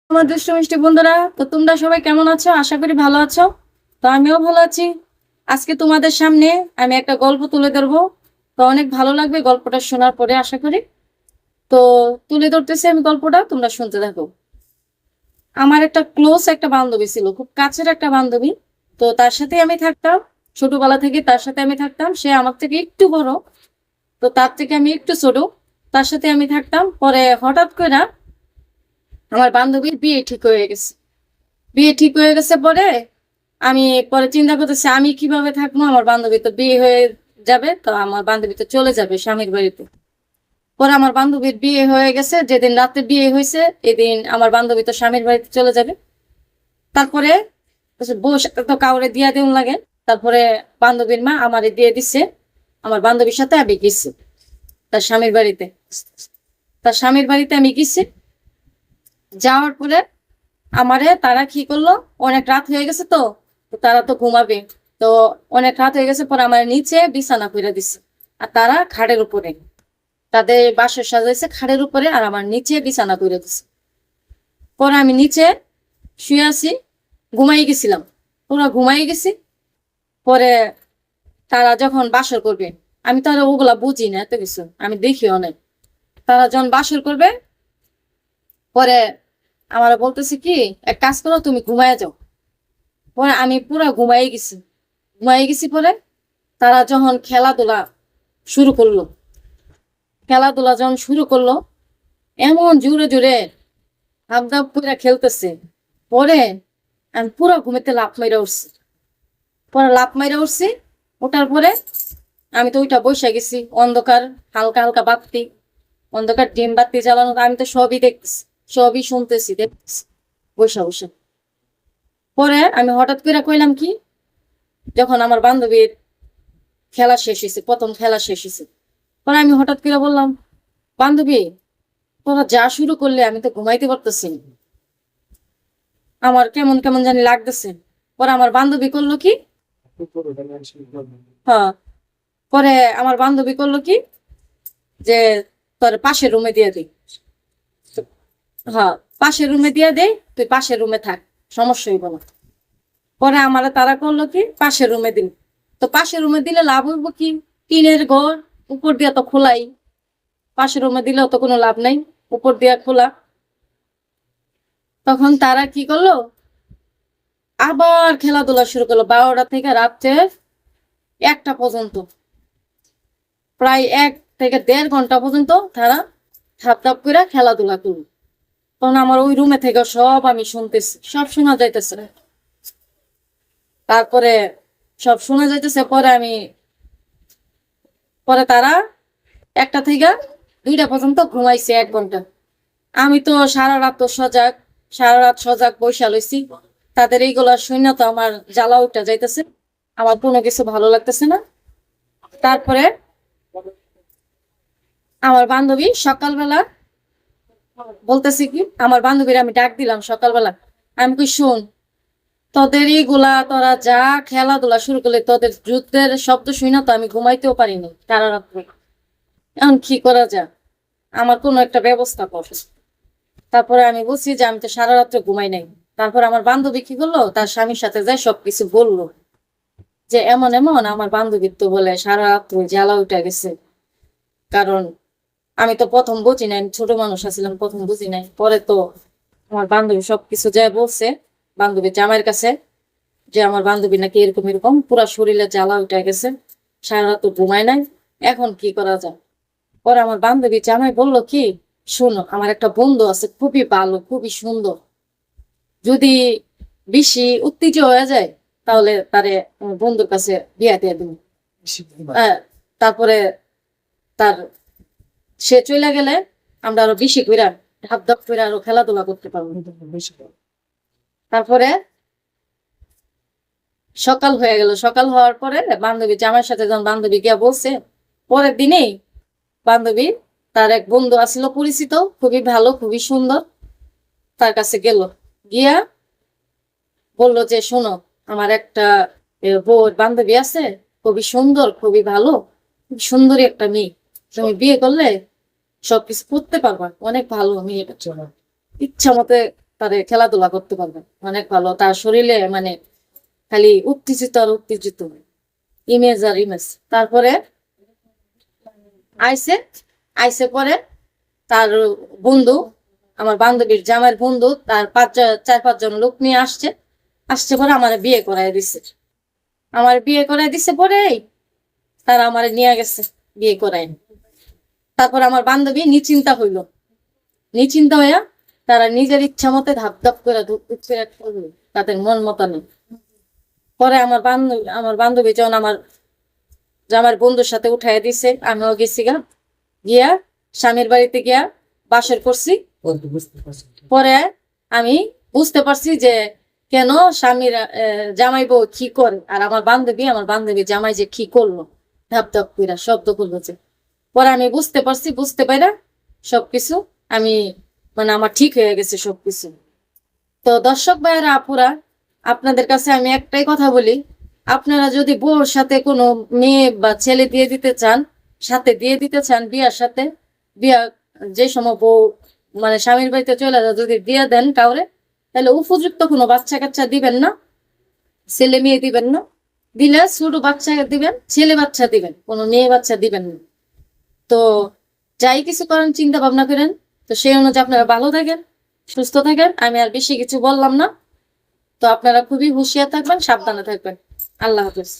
আমার দুষ্টু মিষ্টি বন্ধুরা, তো তোমরা সবাই কেমন আছো? আশা করি ভালো আছো। তো আমিও ভালো আছি। আজকে তোমাদের সামনে আমি একটা গল্প তুলে ধরবো। তো অনেক ভালো লাগবে গল্পটা শোনার পরে, আশা করি। তো তুলে ধরতেছি আমি গল্পটা, তোমরা শুনতে থাকো। আমার একটা ক্লোজ একটা বান্ধবী ছিল, খুব কাছের একটা বান্ধবী। তো তার সাথে আমি থাকতাম, ছোটবেলা থেকে তার সাথে আমি থাকতাম। সে আমার থেকে একটু বড়, তো তার থেকে আমি একটু ছোট। তার সাথে আমি থাকতাম। পরে হঠাৎ করে আমার বান্ধবীর বিয়ে ঠিক হয়ে গেছে। পরে আমি পরে চিন্তা করতেছি আমি কিভাবে থাকবো, আমার বান্ধবী তো বিয়ে হয়ে যাবে, তো আমার বান্ধবী তো চলে যাবে স্বামীর বাড়িতে। পরে আমার বান্ধবীর বিয়ে হয়ে গেছে, যেদিন রাতে বিয়ে হয়েছে এদিন আমার বান্ধবী তো স্বামীর বাড়িতে চলে যাবে। তারপরে বউ সাথে তো কাউরে দিয়া দিন লাগে। তারপরে বান্ধবীর মা আমারে দিয়ে দিচ্ছে। আমার বান্ধবীর সাথে আমি গেছি তার স্বামীর বাড়িতে। আমি গেছি। যাওয়ার পরে আমারে তারা কি করলো, অনেক রাত হয়ে গেছে, তো তো তারা তো ঘুমাবে। তো অনেক রাত হয়ে গেছে, পরে আমার নিচে বিছানা করে দিচ্ছে। আর তারা খাটের উপরে, তাদের বাসর সাজাইছে খাটের উপরে, আর আমার নিচে বিছানা করে দিচ্ছে। পরে আমি নিচে শুয়ে আছি, ঘুমাই গেছিলাম, পুরা ঘুমাই গেছি। পরে তারা যখন বাসর করবে, আমি তো আর ওগুলা বুঝি না এত কিছু, আমি দেখিও নাই। তারা যখন বাসর করবে, পরে আমার বলতেছে কি, এক কাজ করো তুমি ঘুমায় যাও। পরে আমি পুরা ঘুমাই গেছি। পরে তারা যখন শুরু করলো খেলাধুলা যখন শুরু করলো, এমন জোরে জোরে হাবদাব করে খেলতেছে। পরে আমি পুরা ঘুমেতে লাফ মাইরা উঠছি। ওঠার পরে আমি তো ওইটা বসে গেছি, অন্ধকার, হালকা হালকা বাতি, অন্ধকার ডিম বাতি জ্বালানো, আমি তো সবই দেখতেছি, সবই দেখতেছি বসে বসে। পরে আমি হঠাৎ করে কইলাম কি, যখন আমার বান্ধবীর খেলা শেষ হয়েছে, প্রথম খেলা শেষ হয়েছে, পরে আমি হঠাৎ করে বললাম, বান্ধবী তোরা যা শুরু করলে আমি তো ঘুমাইতে পারতেছি না। আমার কেমন কেমন জানি লাগতেছে। পরে আমার বান্ধবী করলো কি, হ্যাঁ, পরে আমার বান্ধবী করলো কি, যে তোর পাশের রুমে দিয়ে দিই। হ্যাঁ, পাশের রুমে দিয়ে দেই, তুই পাশের রুমে থাক, সমস্যা হইব না। পরে আমার তারা করলো কি, পাশের রুমে দিল। তো পাশের রুমে দিলে লাভ হইব কি, টিনের ঘর, উপর দিয়ে তো খোলাই, পাশের রুমে দিলেও তো কোনো লাভ নাই, উপর দিয়ে খোলা। তখন তারা কি করলো, আবার খেলাধুলা শুরু করলো 12টা থেকে রাত্রে 1টা পর্যন্ত, প্রায় 1 থেকে 1.5 ঘন্টা পর্যন্ত তারা ধাপ ধাপ করে খেলাধুলা করলো। তখন আমার ওই রুমে থেকে সব আমি শুনতেছি, সব শোনা যাইতেছে। তারপরে সব শোনা যাইতেছে। পরে তারা 1টা থেকে 2টা পর্যন্ত ঘুমাইছে 1 ঘন্টা। আমি তো সারা রাত সজাগ বৈশা লইছি। তাদের এইগুলা শুনে তো আমার জ্বালা উঠা যাইতেছে, আমার কোনো কিছু ভালো লাগতেছে না। তারপরে আমার বান্ধবী সকালবেলা বলতেছি কি, আমার বান্ধবীর আমি ডাক দিলাম সকালবেলা। আমি কি, শোন, তোদের এইগুলা তোরা যা খেলাধুলা শুরু করলে, তোদের যুদ্ধের শব্দ শুনে তো আমি ঘুমাইতেও পারিনি সারা রাত্রে। এখন কি করা যায়, আমার কোনো একটা ব্যবস্থা কর। তারপরে আমি বলছি যে আমি তো সারা রাত্রে ঘুমাই নাই। তারপর আমার বান্ধবী কি করলো, তার স্বামীর সাথে যায় সবকিছু বললো, যে এমন এমন আমার বান্ধবীর তো বলে সারা রাত্রে জ্বালা উঠে গেছে। কারণ আমি তো প্রথম বুঝি নাই, ছোট মানুষ আছিলাম, প্রথম বুঝি নাই। পরে তো আমার বান্ধবী সবকিছু যায় বলছে বান্ধবীর জামাইয়ের কাছে, যে আমার বান্ধবী নাকি এরকম এরকম পুরা শরীরে জ্বালা উঠে গেছে, সারা রাত ঘুমায় নাই, এখন কি করা যায়। পরে আমার বান্ধবী জামাই বললো কি, শোনো, আমার একটা বন্ধু আছে, খুবই ভালো, খুবই সুন্দর, যদি বেশি উত্তেজিত হয়ে যায় তাহলে তারে আমার বন্ধুর কাছে বিয়া দিয়ে দিন। তারপরে তার সে চলে গেলে আমরা আরো বেশি করে ধাপ ধাপ করে আরো খেলাধুলা করতে পারবো। তারপরে সকাল হয়ে গেল, সকাল হওয়ার পরে বান্ধবী জামার সাথে যখন বান্ধবী গিয়া বলছে, পরের দিনেই বান্ধবী তার এক বন্ধু আসছিল পরিচিত, খুবই ভালো, খুবই সুন্দর, তার কাছে গেল, গিয়া বললো যে শোনো, আমার একটা বউ বান্ধবী আছে, খুবই সুন্দর, খুবই ভালো, খুব সুন্দরী একটা মেয়ে, তুমি বিয়ে করলে সবকিছু করতে পারবা, অনেক ভালো মেয়েটা, ইচ্ছা মতে তারে খেলাধুলা করতে পারবেন, অনেক ভালো। তার শরীরে মানে খালি উত্তেজিত আর উত্তেজিত, ইমেজ আর ইমেজ। তারপরে আইসে আইসে পরে তার বন্ধু, আমার বান্ধবীর জামাইয়ের বন্ধু, তার 4-5 জন লোক নিয়ে আসছে। আসছে পরে আমার বিয়ে করাই দিছে। আমার বিয়ে করাই দিছে পরে তারা আমার নিয়ে গেছে বিয়ে করাই। তারপর আমার বান্ধবী নিশ্চিন্তা হইলো, নিশ্চিন্তা হইয়া তারা নিজের ইচ্ছা মতে ধাপ ধাপ করে ধুপ ধুপ করে করলো, তাদের মন মতানো। পরে আমার বান্ধবী যখন আমার জামাইয়ের বন্ধুর সাথে উঠাই দিছে, আমিও গেছি গা, গিয়া স্বামীর বাড়িতে গিয়া বাসর করছি। পরে আমি বুঝতে পারছি যে কেন স্বামীর জামাই বউ কি করে, আর আমার বান্ধবী জামাই যে কি করলো, ধাপ ধাপ কইরা শব্দ করলো যে। পরে আমি বুঝতে পারছি, বুঝতে পাইরা সবকিছু আমি মানে আমার ঠিক হয়ে গেছে সবকিছু। তো দর্শক ভাইয়েরা, আপুরা, আপনাদের কাছে আমি একটাই কথা বলি, আপনারা যদি বউর সাথে কোনো মেয়ে বা ছেলে দিয়ে দিতে চান, সাথে দিয়ে দিতে চান বিয়ার সাথে, বিয়া যে সময় বউ মানে স্বামীর বাড়িতে চলে যায়, যদি দিয়ে দেন কাউরে, তাহলে উপযুক্ত কোনো বাচ্চা কাচ্চা দিবেন না, ছেলে মেয়ে দিবেন না। দিলে ছোট বাচ্চা দিবেন, ছেলে বাচ্চা দিবেন, কোনো মেয়ে বাচ্চা দিবেন না। তো যাই কিছু করেন চিন্তা ভাবনা করেন। তো সেই অনুযায়ী আপনারা ভালো থাকেন, সুস্থ থাকেন। আমি আর বেশি কিছু বললাম না। তো আপনারা খুবই হুঁশিয়ার থাকবেন, সাবধানে থাকবেন। আল্লাহ হাফেজ।